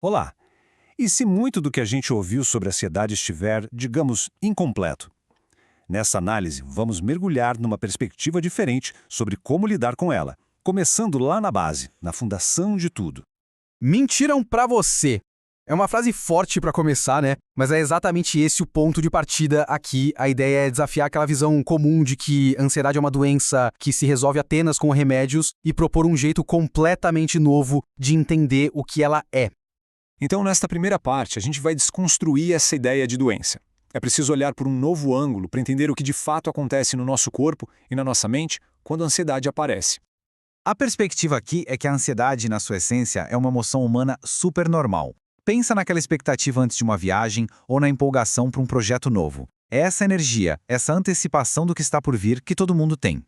Olá! E se muito do que a gente ouviu sobre a ansiedade estiver, digamos, incompleto? Nessa análise, vamos mergulhar numa perspectiva diferente sobre como lidar com ela, começando lá na base, na fundação de tudo. Mentiram pra você. É uma frase forte pra começar, né? Mas é exatamente esse o ponto de partida aqui. A ideia é desafiar aquela visão comum de que a ansiedade é uma doença que se resolve apenas com remédios e propor um jeito completamente novo de entender o que ela é. Então, nesta primeira parte, a gente vai desconstruir essa ideia de doença. É preciso olhar por um novo ângulo para entender o que de fato acontece no nosso corpo e na nossa mente quando a ansiedade aparece. A perspectiva aqui é que a ansiedade, na sua essência, é uma emoção humana super normal. Pensa naquela expectativa antes de uma viagem ou na empolgação para um projeto novo. É essa energia, essa antecipação do que está por vir que todo mundo tem.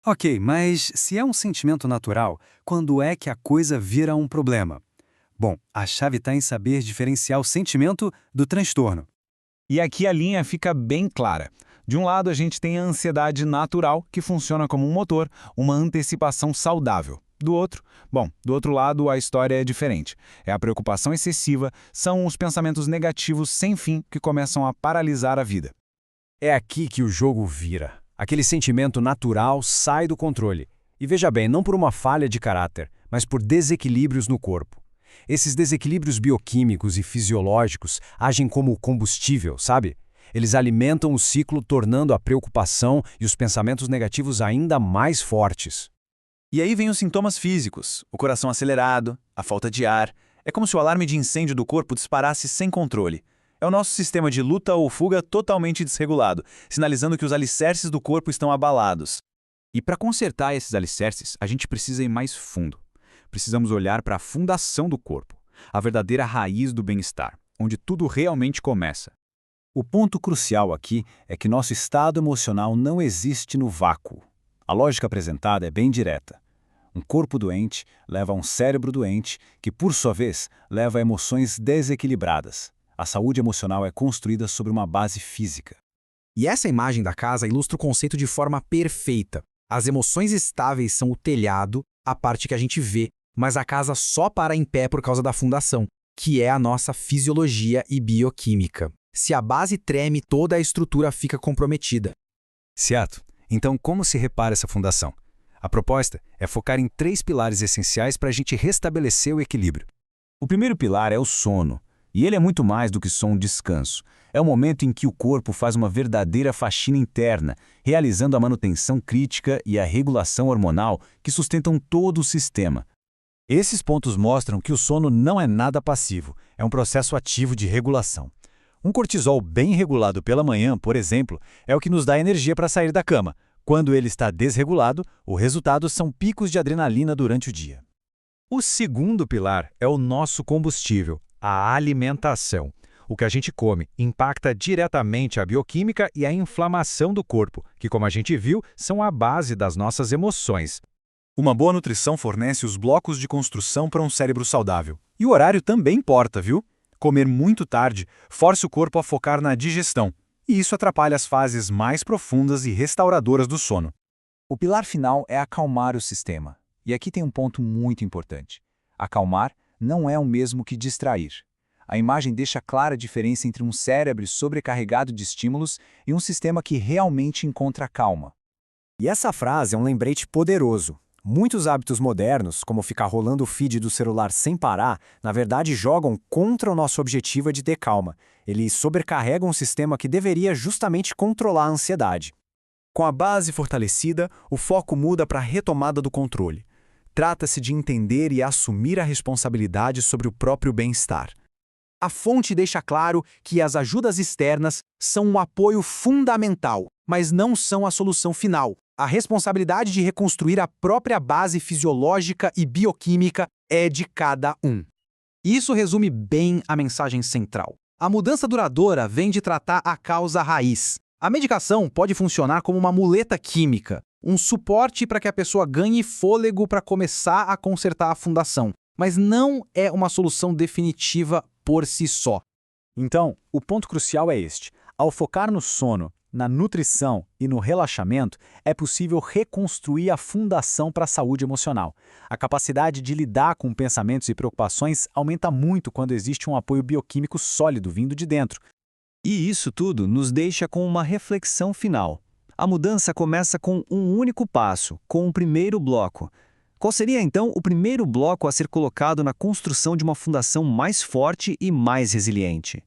Ok, mas se é um sentimento natural, quando é que a coisa vira um problema? Bom, a chave está em saber diferenciar o sentimento do transtorno. E aqui a linha fica bem clara. De um lado, a gente tem a ansiedade natural, que funciona como um motor, uma antecipação saudável. Do outro lado, a história é diferente. É a preocupação excessiva, são os pensamentos negativos sem fim que começam a paralisar a vida. É aqui que o jogo vira. Aquele sentimento natural sai do controle. E veja bem, não por uma falha de caráter, mas por desequilíbrios no corpo. Esses desequilíbrios bioquímicos e fisiológicos agem como combustível, sabe? Eles alimentam o ciclo, tornando a preocupação e os pensamentos negativos ainda mais fortes. E aí vem os sintomas físicos, o coração acelerado, a falta de ar. É como se o alarme de incêndio do corpo disparasse sem controle. É o nosso sistema de luta ou fuga totalmente desregulado, sinalizando que os alicerces do corpo estão abalados. E para consertar esses alicerces, a gente precisa ir mais fundo. Precisamos olhar para a fundação do corpo, a verdadeira raiz do bem-estar, onde tudo realmente começa. O ponto crucial aqui é que nosso estado emocional não existe no vácuo. A lógica apresentada é bem direta. Um corpo doente leva a um cérebro doente, que, por sua vez, leva a emoções desequilibradas. A saúde emocional é construída sobre uma base física. E essa imagem da casa ilustra o conceito de forma perfeita. As emoções estáveis são o telhado, a parte que a gente vê, mas a casa só para em pé por causa da fundação, que é a nossa fisiologia e bioquímica. Se a base treme, toda a estrutura fica comprometida. Certo. Então, como se repara essa fundação? A proposta é focar em 3 pilares essenciais para a gente restabelecer o equilíbrio. O primeiro pilar é o sono, e ele é muito mais do que só um descanso. É o momento em que o corpo faz uma verdadeira faxina interna, realizando a manutenção crítica e a regulação hormonal que sustentam todo o sistema. Esses pontos mostram que o sono não é nada passivo, é um processo ativo de regulação. Um cortisol bem regulado pela manhã, por exemplo, é o que nos dá energia para sair da cama. Quando ele está desregulado, o resultado são picos de adrenalina durante o dia. O segundo pilar é o nosso combustível, a alimentação. O que a gente come impacta diretamente a bioquímica e a inflamação do corpo, que, como a gente viu, são a base das nossas emoções. Uma boa nutrição fornece os blocos de construção para um cérebro saudável. E o horário também importa, viu? Comer muito tarde força o corpo a focar na digestão, e isso atrapalha as fases mais profundas e restauradoras do sono. O pilar final é acalmar o sistema. E aqui tem um ponto muito importante. Acalmar não é o mesmo que distrair. A imagem deixa clara a diferença entre um cérebro sobrecarregado de estímulos e um sistema que realmente encontra calma. E essa frase é um lembrete poderoso. Muitos hábitos modernos, como ficar rolando o feed do celular sem parar, na verdade jogam contra o nosso objetivo de ter calma. Eles sobrecarregam um sistema que deveria justamente controlar a ansiedade. Com a base fortalecida, o foco muda para a retomada do controle. Trata-se de entender e assumir a responsabilidade sobre o próprio bem-estar. A fonte deixa claro que as ajudas externas são um apoio fundamental, mas não são a solução final. A responsabilidade de reconstruir a própria base fisiológica e bioquímica é de cada um. Isso resume bem a mensagem central. A mudança duradoura vem de tratar a causa raiz. A medicação pode funcionar como uma muleta química, um suporte para que a pessoa ganhe fôlego para começar a consertar a fundação, mas não é uma solução definitiva por si só. Então, o ponto crucial é este. Ao focar no sono, na nutrição e no relaxamento, é possível reconstruir a fundação para a saúde emocional. A capacidade de lidar com pensamentos e preocupações aumenta muito quando existe um apoio bioquímico sólido vindo de dentro. E isso tudo nos deixa com uma reflexão final. A mudança começa com um único passo, com o primeiro bloco. Qual seria, então, o primeiro bloco a ser colocado na construção de uma fundação mais forte e mais resiliente?